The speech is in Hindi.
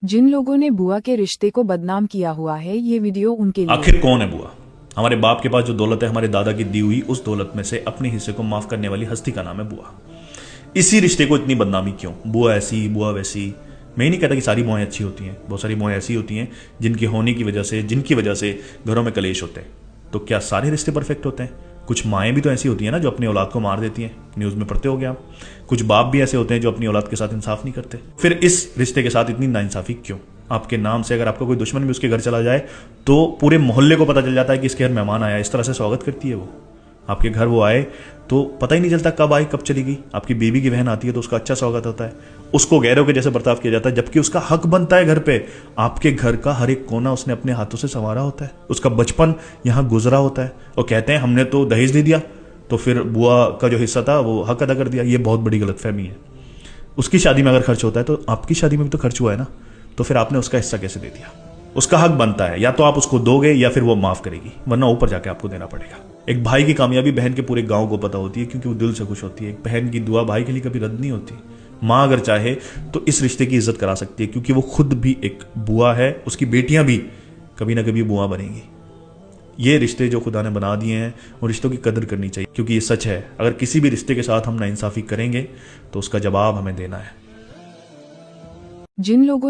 जिन लोगों ने बुआ के रिश्ते को बदनाम किया हुआ है, ये वीडियो उनके लिए। आखिर कौन है बुआ? हमारे बाप के पास जो दौलत है, हमारे दादा की दी हुई उस दौलत में से अपने हिस्से को माफ करने वाली हस्ती का नाम है बुआ। इसी रिश्ते को इतनी बदनामी क्यों? बुआ ऐसी, बुआ वैसी। मैं ही नहीं कहता कि सारी बुआएं अच्छी होती हैं, बहुत सारी बुआएं ऐसी होती हैं जिनके होने की वजह से, जिनकी वजह से घरों में कलेश होते हैं। तो क्या सारे रिश्ते परफेक्ट होते हैं? कुछ माएँ भी तो ऐसी होती हैं ना जो अपनी औलाद को मार देती हैं, न्यूज़ में पढ़ते हो गया आप। कुछ बाप भी ऐसे होते हैं जो अपनी औलाद के साथ इंसाफ नहीं करते। फिर इस रिश्ते के साथ इतनी नाइंसाफी क्यों? आपके नाम से अगर आपका कोई दुश्मन भी उसके घर चला जाए तो पूरे मोहल्ले को पता चल जाता है कि इसके घर मेहमान आया, इस तरह से स्वागत करती है वो। आपके घर वो आए तो पता ही नहीं चलता कब आई कब चली गई। आपकी बीवी की बहन आती है तो उसका अच्छा स्वागत होता है, उसको गैरों के जैसे बर्ताव किया जाता है, जबकि उसका हक बनता है घर पे। आपके घर का हर एक कोना उसने अपने हाथों से संवारा होता है, उसका बचपन यहाँ गुजरा होता है। और कहते हैं हमने तो दहेज दे दिया तो फिर बुआ का जो हिस्सा था वो हक अदा कर दिया। ये बहुत बड़ी गलतफहमी है। उसकी शादी में अगर खर्च होता है तो आपकी शादी में भी तो खर्च हुआ है ना, तो फिर आपने उसका हिस्सा कैसे दे दिया? उसका हक बनता है, या तो आप उसको दोगे या फिर वो माफ करेगी, वरना ऊपर जाके आपको देना पड़ेगा। एक भाई की कामयाबी बहन के पूरे गांव को पता होती है, क्योंकि वो दिल से खुश होती है। एक बहन की दुआ भाई के लिए कभी रद्द नहीं होती। माँ अगर चाहे तो इस रिश्ते की इज्जत करा सकती है, क्योंकि वो खुद भी एक बुआ है, उसकी बेटियां भी कभी ना कभी बुआ बनेंगी। ये रिश्ते जो खुदा ने बना दिए हैं, उन रिश्तों की कदर करनी चाहिए, क्योंकि ये सच है, अगर किसी भी रिश्ते के साथ हम नाइंसाफी करेंगे तो उसका जवाब हमें देना है। जिन लोगों ने